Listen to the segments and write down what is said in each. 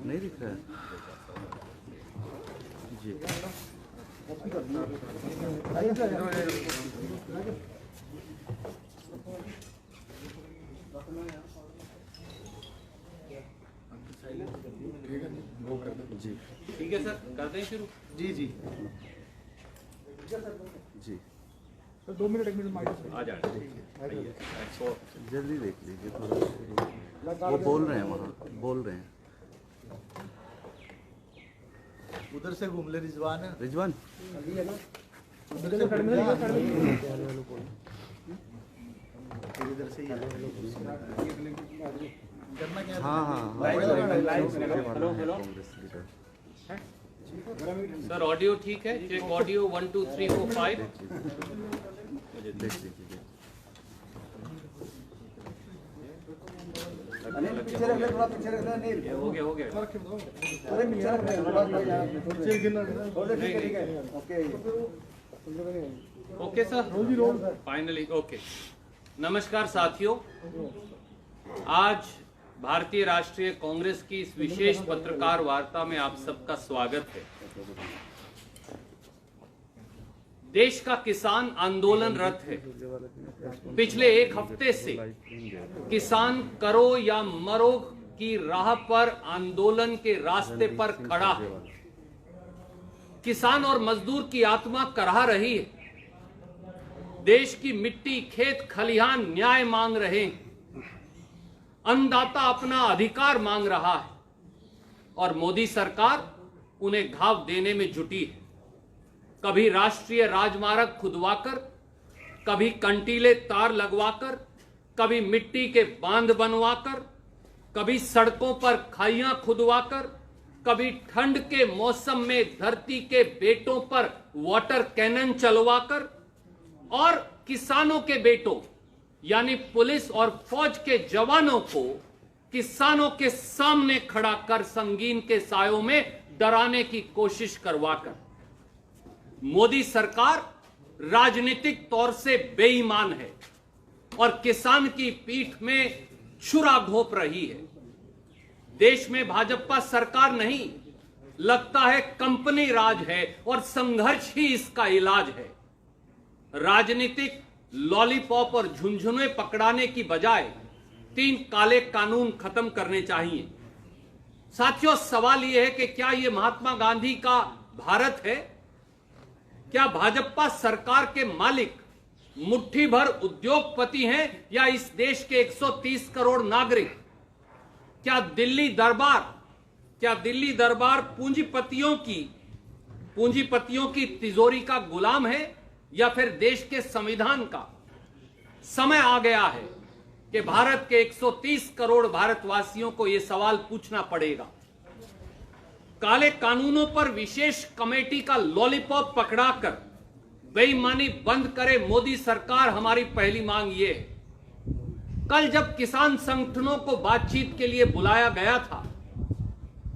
नहीं दिख रहा है जी। जी ठीक है सर, करते हैं शुरू। जी जी जी सर 2 मिनट 1 मिनट माइक आ जाए जल्दी देख लीजिए थोड़ा। वो बोल रहे हैं, वहाँ बोल रहे हैं। उधर से घूम ले रिजवान। रिजवान उधर से इधर से करना क्या? हाँ हाँ कांग्रेस लीडर। सर ऑडियो ठीक है? Check audio 1 2 3 4 5। देख लीजिए। हो गया ओके सर, फाइनली ओके। नमस्कार साथियों, आज भारतीय राष्ट्रीय कांग्रेस की इस विशेष पत्रकार वार्ता में आप सबका स्वागत है। देश का किसान आंदोलनरत है। पिछले 1 हफ्ते से किसान करो या मरो की राह पर आंदोलन के रास्ते पर खड़ा है। किसान और मजदूर की आत्मा कराह रही है। देश की मिट्टी, खेत, खलिहान न्याय मांग रहे हैं। अन्नदाता अपना अधिकार मांग रहा है और मोदी सरकार उन्हें घाव देने में जुटी है। कभी राष्ट्रीय राजमार्ग खुदवाकर, कभी कंटीले तार लगवाकर, कभी मिट्टी के बांध बनवाकर, कभी सड़कों पर खाइयां खुदवाकर, कभी ठंड के मौसम में धरती के बेटों पर वाटर कैनन चलवाकर और किसानों के बेटों यानी पुलिस और फौज के जवानों को किसानों के सामने खड़ा कर संगीन के सायों में डराने की कोशिश करवाकर मोदी सरकार राजनीतिक तौर से बेईमान है और किसान की पीठ में छुरा घोंप रही है। देश में भाजपा सरकार नहीं, लगता है कंपनी राज है और संघर्ष ही इसका इलाज है। राजनीतिक लॉलीपॉप और झुनझुने पकड़ाने की बजाय 3 काले कानून खत्म करने चाहिए। साथियों, सवाल यह है कि क्या यह महात्मा गांधी का भारत है? क्या भाजपा सरकार के मालिक मुट्ठी भर उद्योगपति हैं या इस देश के 130 करोड़ नागरिक? क्या दिल्ली दरबार पूंजीपतियों की तिजोरी का गुलाम है या फिर देश के संविधान का? समय आ गया है कि भारत के 130 करोड़ भारतवासियों को यह सवाल पूछना पड़ेगा। काले कानूनों पर विशेष कमेटी का लॉलीपॉप पकड़ाकर बेईमानी बंद करे मोदी सरकार, हमारी पहली मांग यह है। कल जब किसान संगठनों को बातचीत के लिए बुलाया गया था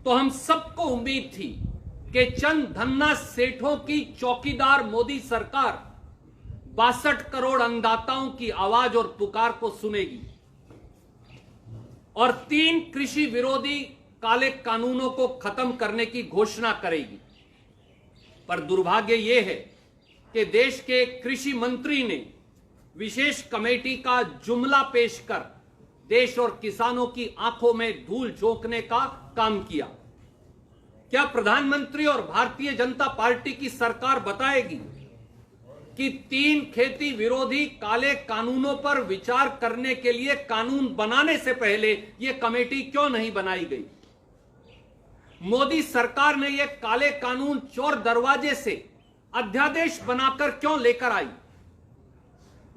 तो हम सबको उम्मीद थी कि चंद धन्ना सेठों की चौकीदार मोदी सरकार 62 करोड़ अन्नदाताओं की आवाज और पुकार को सुनेगी और 3 कृषि विरोधी काले कानूनों को खत्म करने की घोषणा करेगी। पर दुर्भाग्य यह है कि देश के कृषि मंत्री ने विशेष कमेटी का जुमला पेश कर देश और किसानों की आंखों में धूल झोंकने का काम किया। क्या प्रधानमंत्री और भारतीय जनता पार्टी की सरकार बताएगी कि 3 खेती विरोधी काले कानूनों पर विचार करने के लिए कानून बनाने से पहले यह कमेटी क्यों नहीं बनाई गई? मोदी सरकार ने यह काले कानून चोर दरवाजे से अध्यादेश बनाकर क्यों लेकर आई?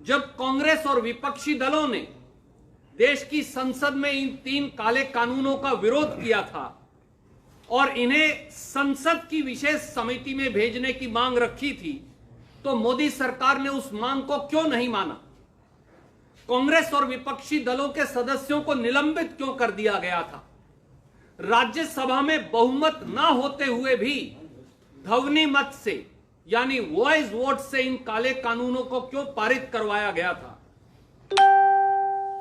जब कांग्रेस और विपक्षी दलों ने देश की संसद में इन 3 काले कानूनों का विरोध किया था और इन्हें संसद की विशेष समिति में भेजने की मांग रखी थी, तो मोदी सरकार ने उस मांग को क्यों नहीं माना? कांग्रेस और विपक्षी दलों के सदस्यों को निलंबित क्यों कर दिया गया था? राज्यसभा में बहुमत ना होते हुए भी ध्वनि मत से यानी वॉइस वोट से इन काले कानूनों को क्यों पारित करवाया गया था?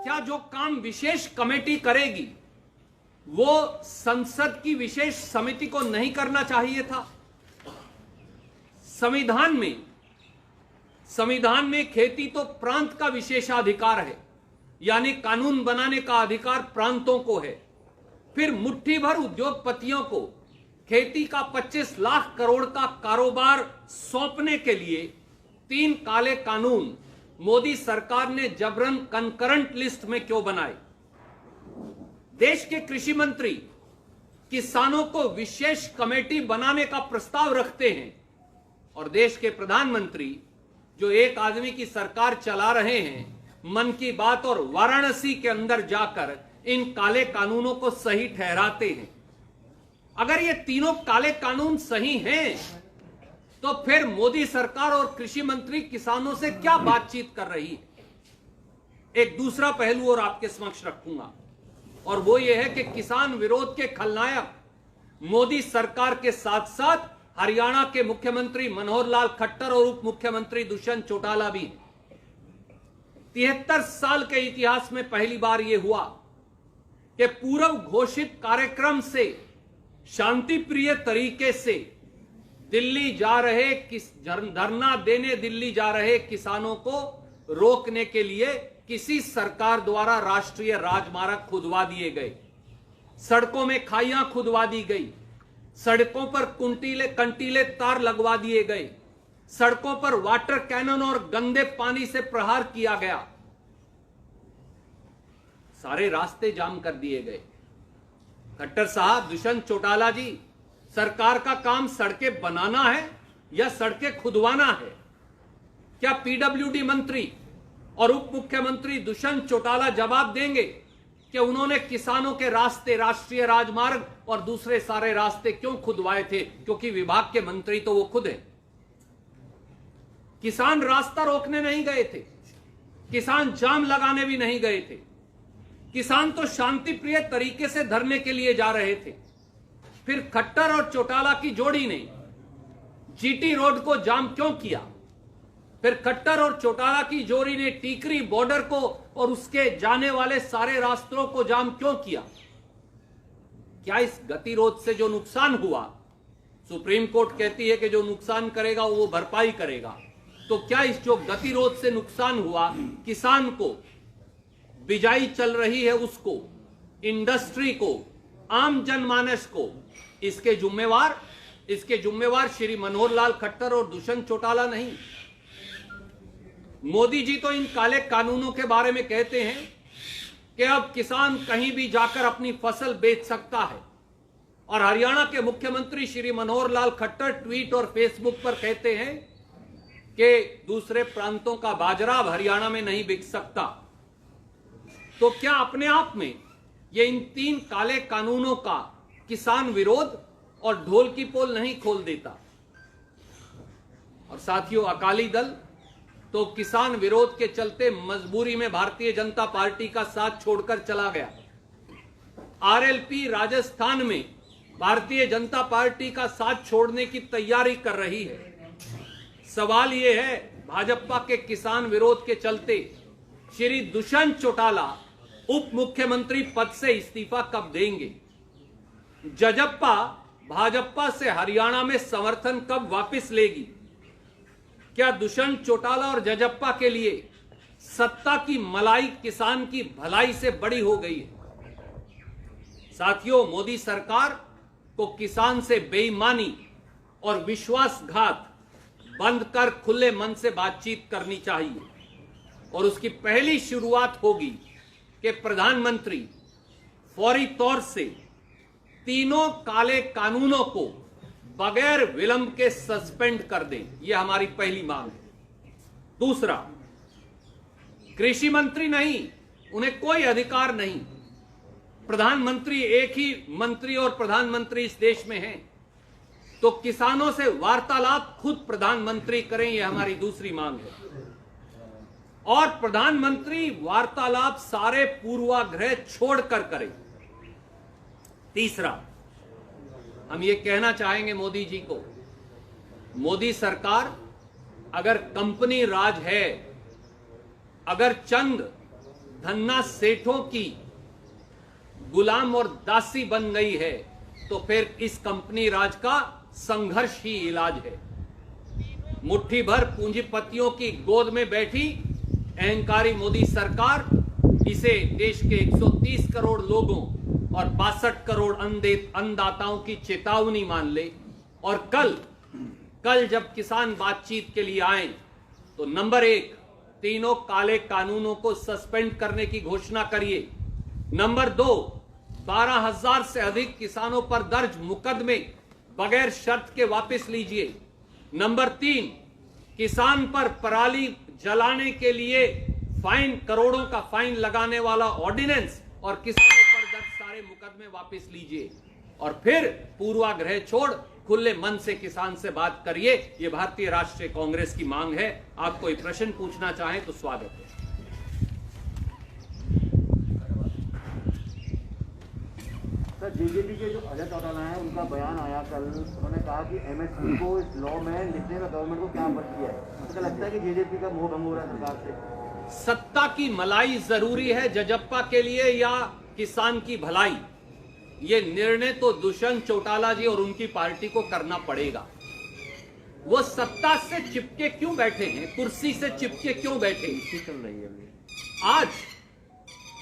क्या जो काम विशेष कमेटी करेगी वो संसद की विशेष समिति को नहीं करना चाहिए था? संविधान में खेती तो प्रांत का विशेषाधिकार है, यानी कानून बनाने का अधिकार प्रांतों को है। फिर मुट्ठी भर उद्योगपतियों को खेती का 25 लाख करोड़ का कारोबार सौंपने के लिए 3 काले कानून मोदी सरकार ने जबरन कंकरेंट लिस्ट में क्यों बनाए? देश के कृषि मंत्री किसानों को विशेष कमेटी बनाने का प्रस्ताव रखते हैं और देश के प्रधानमंत्री जो एक आदमी की सरकार चला रहे हैं, मन की बात और वाराणसी के अंदर जाकर इन काले कानूनों को सही ठहराते हैं। अगर ये तीनों काले कानून सही हैं, तो फिर मोदी सरकार और कृषि मंत्री किसानों से क्या बातचीत कर रही है? एक दूसरा पहलू और आपके समक्ष रखूंगा, और वो ये है कि किसान विरोध के खलनायक मोदी सरकार के साथ साथ हरियाणा के मुख्यमंत्री मनोहर लाल खट्टर और उप मुख्यमंत्री दुष्यंत चौटाला भी। 73 साल के इतिहास में पहली बार यह हुआ कि पूर्व घोषित कार्यक्रम से शांतिप्रिय तरीके से दिल्ली जा रहे धरना देने दिल्ली जा रहे किसानों को रोकने के लिए किसी सरकार द्वारा राष्ट्रीय राजमार्ग खुदवा दिए गए, सड़कों में खाइयां खुदवा दी गई, सड़कों पर कंटीले तार लगवा दिए गए, सड़कों पर वाटर कैनन और गंदे पानी से प्रहार किया गया, सारे रास्ते जाम कर दिए गए। खट्टर साहब, दुष्यंत चौटाला जी, सरकार का काम सड़कें बनाना है या सड़कें खुदवाना है? क्या पीडब्ल्यूडी मंत्री और उप मुख्यमंत्री दुष्यंत चौटाला जवाब देंगे कि उन्होंने किसानों के रास्ते, राष्ट्रीय राजमार्ग और दूसरे सारे रास्ते क्यों खुदवाए थे? क्योंकि विभाग के मंत्री तो वो खुद हैं। किसान रास्ता रोकने नहीं गए थे, किसान जाम लगाने भी नहीं गए थे, किसान तो शांतिप्रिय तरीके से धरने के लिए जा रहे थे। फिर खट्टर और चौटाला की जोड़ी ने जीटी रोड को जाम क्यों किया? फिर खट्टर और चौटाला की जोड़ी ने टीकरी बॉर्डर को और उसके जाने वाले सारे रास्तों को जाम क्यों किया? क्या इस गतिरोध से जो नुकसान हुआ, सुप्रीम कोर्ट कहती है कि जो नुकसान करेगा वो भरपाई करेगा, तो क्या इस जो गतिरोध से नुकसान हुआ, किसान को, बिजाई चल रही है उसको, इंडस्ट्री को, आम जनमानस को, इसके जिम्मेवार श्री मनोहर लाल खट्टर और दुष्यंत चौटाला नहीं। मोदी जी तो इन काले कानूनों के बारे में कहते हैं कि अब किसान कहीं भी जाकर अपनी फसल बेच सकता है, और हरियाणा के मुख्यमंत्री श्री मनोहर लाल खट्टर ट्वीट और फेसबुक पर कहते हैं कि दूसरे प्रांतों का बाजरा अब हरियाणा में नहीं बिक सकता। तो क्या अपने आप में ये इन 3 काले कानूनों का किसान विरोध और ढोल की पोल नहीं खोल देता? और साथियों, अकाली दल तो किसान विरोध के चलते मजबूरी में भारतीय जनता पार्टी का साथ छोड़कर चला गया। आरएलपी राजस्थान में भारतीय जनता पार्टी का साथ छोड़ने की तैयारी कर रही है। सवाल यह है, भाजपा के किसान विरोध के चलते श्री दुष्यंत चौटाला उप मुख्यमंत्री पद से इस्तीफा कब देंगे? जजप्पा भाजपा से हरियाणा में समर्थन कब वापस लेगी? क्या दुष्यंत चौटाला और जजप्पा के लिए सत्ता की मलाई किसान की भलाई से बड़ी हो गई है? साथियों, मोदी सरकार को किसान से बेईमानी और विश्वासघात बंद कर खुले मन से बातचीत करनी चाहिए, और उसकी पहली शुरुआत होगी कि प्रधानमंत्री फौरी तौर से तीनों काले कानूनों को बगैर विलंब के सस्पेंड कर दें। यह हमारी पहली मांग है। दूसरा, कृषि मंत्री नहीं, उन्हें कोई अधिकार नहीं। प्रधानमंत्री, एक ही मंत्री और प्रधानमंत्री इस देश में हैं, तो किसानों से वार्तालाप खुद प्रधानमंत्री करें, यह हमारी दूसरी मांग है। और प्रधानमंत्री वार्तालाप सारे पूर्वाग्रह छोड़कर करें। तीसरा, हम ये कहना चाहेंगे मोदी जी को, मोदी सरकार अगर कंपनी राज है, अगर चंद धन्ना सेठों की गुलाम और दासी बन गई है, तो फिर इस कंपनी राज का संघर्ष ही इलाज है। मुट्ठी भर पूंजीपतियों की गोद में बैठी अहंकारी मोदी सरकार इसे देश के 130 करोड़ लोगों और 62 करोड़ अन्नदाताओं की चेतावनी मान ले, और कल जब किसान बातचीत के लिए आए तो नंबर 1, तीनों काले कानूनों को सस्पेंड करने की घोषणा करिए। नंबर 2, 12,000 से अधिक किसानों पर दर्ज मुकदमे बगैर शर्त के वापस लीजिए। नंबर 3, किसान पर पराली जलाने के लिए फाइन, करोड़ों का फाइन लगाने वाला ऑर्डिनेंस और किसानों पर दर्ज सारे मुकदमे वापस लीजिए। और फिर पूर्वाग्रह छोड़ खुले मन से किसान से बात करिए। यह भारतीय राष्ट्रीय कांग्रेस की मांग है। आप कोई प्रश्न पूछना चाहें तो स्वागत है। सर, जेजेपी के जो अजय चौटाला हैं, उनका बयान आया कल। उन्होंने कहा कि एमएसपी को इस लॉ में लिखने में गवर्नमेंट को क्या आपत्ति है। मुझे लगता है कि जेजेपी का मोह भंग हो रहा है सरकार से। सत्ता की मलाई जरूरी है जजप्पा के लिए या किसान की भलाई, ये निर्णय तो दुष्यंत चौटाला जी और उनकी पार्टी को करना पड़ेगा। वो सत्ता से चिपके क्यों बैठे हैं, कुर्सी से चिपके क्यों बैठे हैं? चल रही है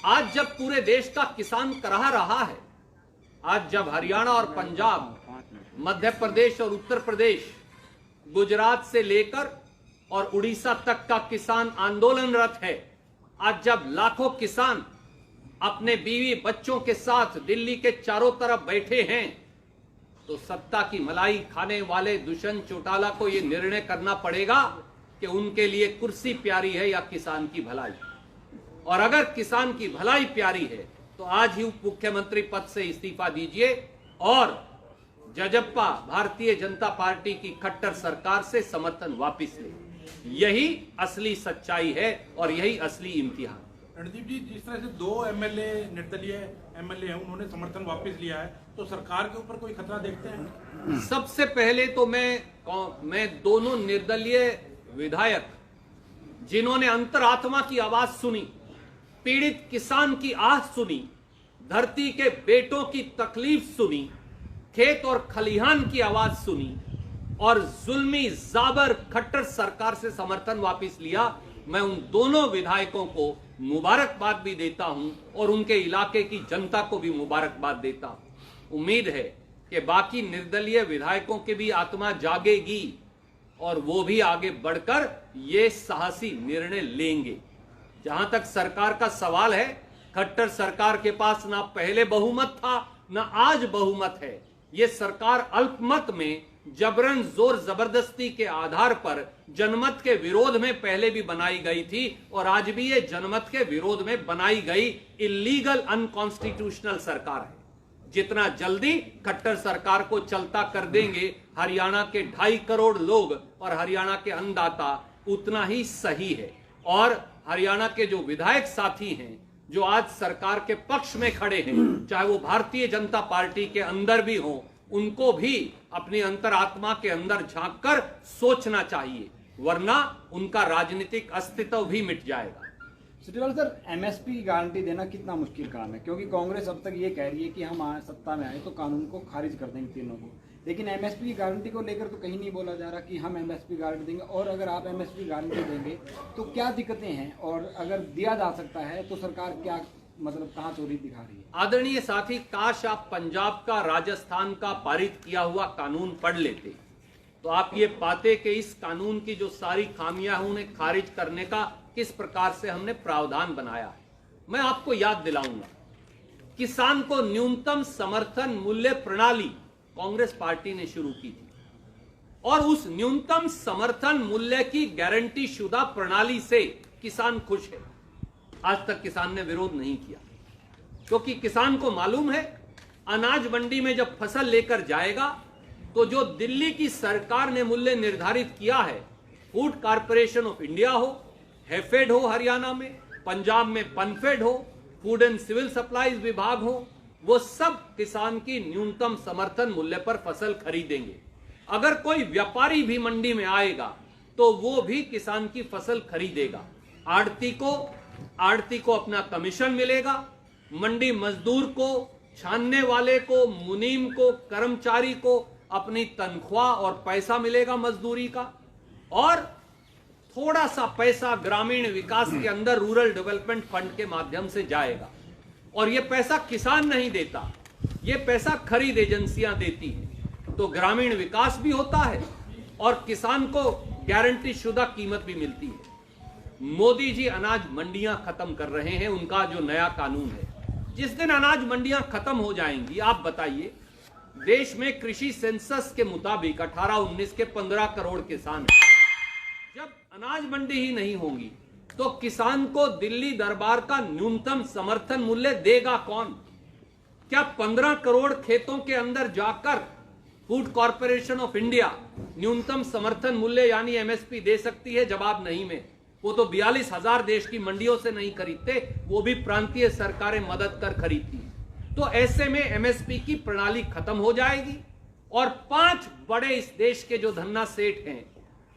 आज जब पूरे देश का किसान कराह रहा है, आज जब हरियाणा और पंजाब, मध्य प्रदेश और उत्तर प्रदेश, गुजरात से लेकर और उड़ीसा तक का किसान आंदोलनरत है, आज जब लाखों किसान अपने बीवी बच्चों के साथ दिल्ली के चारों तरफ बैठे हैं, तो सत्ता की मलाई खाने वाले दुष्यंत चौटाला को यह निर्णय करना पड़ेगा कि उनके लिए कुर्सी प्यारी है या किसान की भलाई। और अगर किसान की भलाई प्यारी है तो आज ही उप मुख्यमंत्री पद से इस्तीफा दीजिए और जजप्पा भारतीय जनता पार्टी की खट्टर सरकार से समर्थन वापस ले। यही असली सच्चाई है और यही असली इम्तिहान। रणदीप जी, जिस तरह से 2 एमएलए निर्दलीय एमएलए हैं, उन्होंने समर्थन वापस लिया है, तो सरकार के ऊपर कोई खतरा देखते हैं? सबसे पहले तो मैं दोनों निर्दलीय विधायक जिन्होंने अंतरात्मा की आवाज सुनी, पीड़ित किसान की आह सुनी, धरती के बेटों की तकलीफ सुनी, खेत और खलिहान की आवाज सुनी और जुल्मी जाबर खट्टर सरकार से समर्थन वापस लिया, मैं उन दोनों विधायकों को मुबारकबाद भी देता हूं और उनके इलाके की जनता को भी मुबारकबाद देता हूं। उम्मीद है कि बाकी निर्दलीय विधायकों की भी आत्मा जागेगी और वो भी आगे बढ़कर ये साहसी निर्णय लेंगे। जहां तक सरकार का सवाल है, खट्टर सरकार के पास ना पहले बहुमत था ना आज बहुमत है। ये सरकार अल्पमत में जबरन जोर जबरदस्ती के आधार पर जनमत के विरोध में पहले भी बनाई गई थी और आज भी ये जनमत के विरोध में बनाई गई इलीगल अनकॉन्स्टिट्यूशनल सरकार है। जितना जल्दी खट्टर सरकार को चलता कर देंगे हरियाणा के 2.5 करोड़ लोग और हरियाणा के अन्नदाता, उतना ही सही है। और हरियाणा के जो विधायक साथी हैं जो आज सरकार के पक्ष में खड़े हैं, चाहे वो भारतीय जनता पार्टी के अंदर भी हो, उनको भी अपनी अंतरात्मा के अंदर झांककर सोचना चाहिए, वरना उनका राजनीतिक अस्तित्व भी मिट जाएगा। सिटीवाल सर, एमएसपी की गारंटी देना कितना मुश्किल काम है, क्योंकि कांग्रेस अब तक ये कह रही है कि हम सत्ता में आए तो कानून को खारिज कर देंगे तीनों को, लेकिन एमएसपी की गारंटी को लेकर तो कहीं नहीं बोला जा रहा कि हम एमएसपी गारंटी देंगे। और अगर आप एमएसपी गारंटी देंगे तो क्या दिक्कतें हैं, और अगर दिया जा सकता है तो सरकार क्या कहाँ चोरी दिखा रही है? आदरणीय साथी, काश आप पंजाब का, राजस्थान का पारित किया हुआ कानून पढ़ लेते तो आप ये पाते कि इस कानून की जो सारी खामियां हैं उन्हें खारिज करने का किस प्रकार से हमने प्रावधान बनाया है। मैं आपको याद दिलाऊंगा, किसान को न्यूनतम समर्थन मूल्य प्रणाली कांग्रेस पार्टी ने शुरू की थी और उस न्यूनतम समर्थन मूल्य की गारंटी शुदा प्रणाली से किसान खुश है। आज तक किसान ने विरोध नहीं किया, क्योंकि किसान को मालूम है अनाज मंडी में जब फसल लेकर जाएगा तो जो दिल्ली की सरकार ने मूल्य निर्धारित किया है, फूड कॉर्पोरेशन ऑफ इंडिया हो, हैफेड हो हरियाणा में, पंजाब में पनफेड हो, फूड एंड सिविल सप्लाईज विभाग हो, वो सब किसान की न्यूनतम समर्थन मूल्य पर फसल खरीदेंगे। अगर कोई व्यापारी भी मंडी में आएगा तो वो भी किसान की फसल खरीदेगा। आड़ती को आड़ती को अपना कमीशन मिलेगा, मंडी मजदूर को, छानने वाले को, मुनीम को, कर्मचारी को अपनी तनख्वाह और पैसा मिलेगा मजदूरी का, और थोड़ा सा पैसा ग्रामीण विकास के अंदर रूरल डेवलपमेंट फंड के माध्यम से जाएगा। और यह पैसा किसान नहीं देता, यह पैसा खरीद एजेंसियां देती हैं, तो ग्रामीण विकास भी होता है और किसान को गारंटी शुदा कीमत भी मिलती है। मोदी जी अनाज मंडियां खत्म कर रहे हैं, उनका जो नया कानून है। जिस दिन अनाज मंडियां खत्म हो जाएंगी, आप बताइए, देश में कृषि सेंसस के मुताबिक 18-19 के 15 करोड़ किसान हैं। जब अनाज मंडी ही नहीं होंगी तो किसान को दिल्ली दरबार का न्यूनतम समर्थन मूल्य देगा कौन? क्या 15 करोड़ खेतों के अंदर जाकर फूड कॉर्पोरेशन ऑफ इंडिया न्यूनतम समर्थन मूल्य यानी एमएसपी दे सकती है? जवाब नहीं में। वो तो 42,000 देश की मंडियों से नहीं खरीदते, वो भी प्रांतीय सरकारें मदद कर खरीदती हैं। तो ऐसे में एमएसपी की प्रणाली खत्म हो जाएगी और 5 बड़े इस देश के जो धन्ना सेठ हैं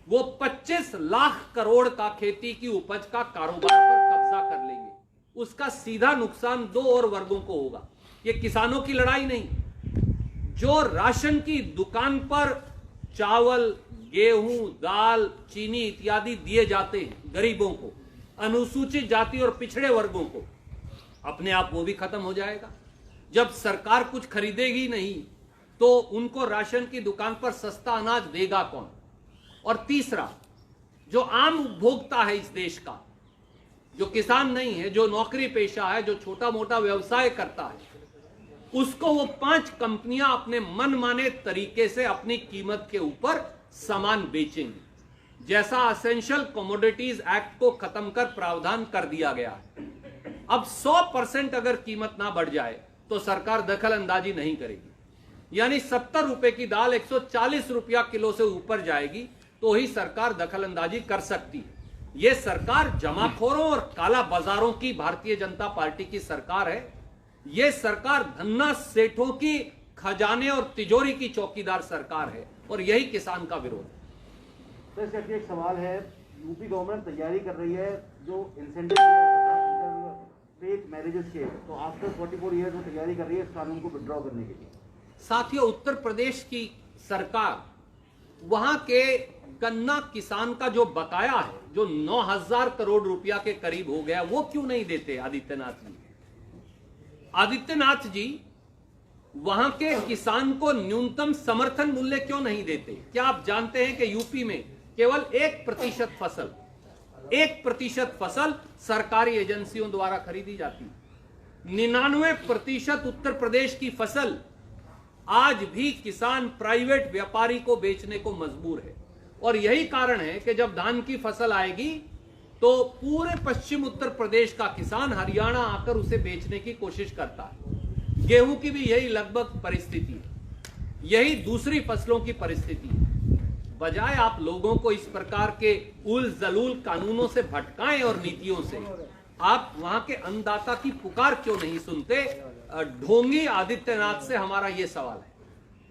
वो 25 लाख करोड़ का खेती की उपज का कारोबार पर कब्जा कर लेंगे। उसका सीधा नुकसान 2 और वर्गों को होगा। ये किसानों की लड़ाई नहीं, जो राशन की दुकान पर चावल, गेहूं, दाल, चीनी इत्यादि दिए जाते हैं गरीबों को, अनुसूचित जाति और पिछड़े वर्गों को, अपने आप वो भी खत्म हो जाएगा। जब सरकार कुछ खरीदेगी नहीं तो उनको राशन की दुकान पर सस्ता अनाज देगा कौन? और तीसरा, जो आम उपभोक्ता है इस देश का, जो किसान नहीं है, जो नौकरी पेशा है, जो छोटा मोटा व्यवसाय करता है, उसको वो 5 कंपनियां अपने मनमाने तरीके से अपनी कीमत के ऊपर सामान बेचेंगी। जैसा असेंशियल कमोडिटीज एक्ट को खत्म कर प्रावधान कर दिया गया है। अब 100% अगर कीमत ना बढ़ जाए तो सरकार दखल अंदाजी नहीं करेगी। यानी 70 रुपए की दाल 140 रुपया किलो से ऊपर जाएगी तो ही सरकार दखल अंदाजी कर सकती है। यह सरकार जमाखोरों और काला बाजारों की भारतीय जनता पार्टी की सरकार है। यह सरकार धन्ना सेठों की खजाने और तिजोरी की चौकीदार सरकार है और यही किसान का विरोध है। तो इसका एक सवाल है, यूपी गवर्नमेंट तैयारी कर रही है जो इंसेंटिव फेक मैरिजेस के, तो आफ्टर 44 ईयर्स वो तैयारी कर रही है इस कानून को विड्रॉ करने के लिए। साथियों, उत्तर प्रदेश की सरकार वहां के गन्ना किसान का जो बकाया है, जो 9,000 करोड़ रुपया के करीब हो गया, वो क्यों नहीं देते आदित्यनाथ जी? आदित्यनाथ जी वहां के किसान को न्यूनतम समर्थन मूल्य क्यों नहीं देते? क्या आप जानते हैं कि यूपी में केवल 1% फसल सरकारी एजेंसियों द्वारा खरीदी जाती है। 99% उत्तर प्रदेश की फसल आज भी किसान प्राइवेट व्यापारी को बेचने को मजबूर है। और यही कारण है कि जब धान की फसल आएगी तो पूरे पश्चिम उत्तर प्रदेश का किसान हरियाणा आकर उसे बेचने की कोशिश करता है। गेहूं की भी यही लगभग परिस्थिति है, यही दूसरी फसलों की परिस्थिति है। बजाय आप लोगों को इस प्रकार के उल जलूल कानूनों से भटकाएं और नीतियों से, आप वहां के अन्नदाता की पुकार क्यों नहीं सुनते? ढोंगी आदित्यनाथ से हमारा यह सवाल है।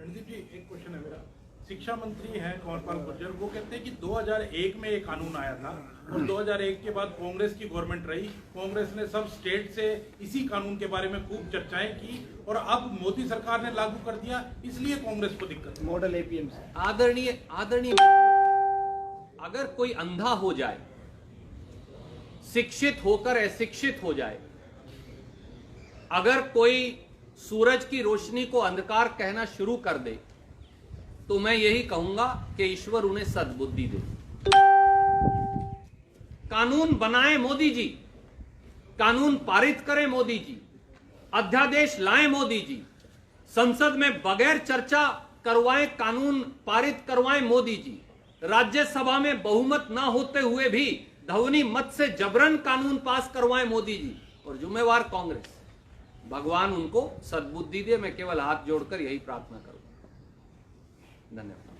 रणदीप जी, एक क्वेश्चन है मेरा। शिक्षा मंत्री हैं कंवरपाल गुर्जर, वो कहते हैं कि 2001 में एक कानून आया था और 2001 के बाद कांग्रेस की गवर्नमेंट रही, कांग्रेस ने सब स्टेट से इसी कानून के बारे में खूब चर्चाएं की और अब मोदी सरकार ने लागू कर दिया, इसलिए कांग्रेस को दिक्कत है। Model APMC. आदरणीय, अगर कोई अंधा हो जाए, शिक्षित होकर अशिक्षित हो जाए, अगर कोई सूरज की रोशनी को अंधकार कहना शुरू कर दे, तो मैं यही कहूंगा कि ईश्वर उन्हें सद्बुद्धि दे। कानून बनाए मोदी जी, कानून पारित करें मोदी जी, अध्यादेश लाएं मोदी जी, संसद में बगैर चर्चा करवाएं कानून पारित करवाएं मोदी जी, राज्यसभा में बहुमत ना होते हुए भी ध्वनि मत से जबरन कानून पास करवाएं मोदी जी, और जिम्मेवार कांग्रेस। भगवान उनको सद्बुद्धि दे, मैं केवल हाथ जोड़कर यही प्रार्थना करूंगा। धन्यवाद।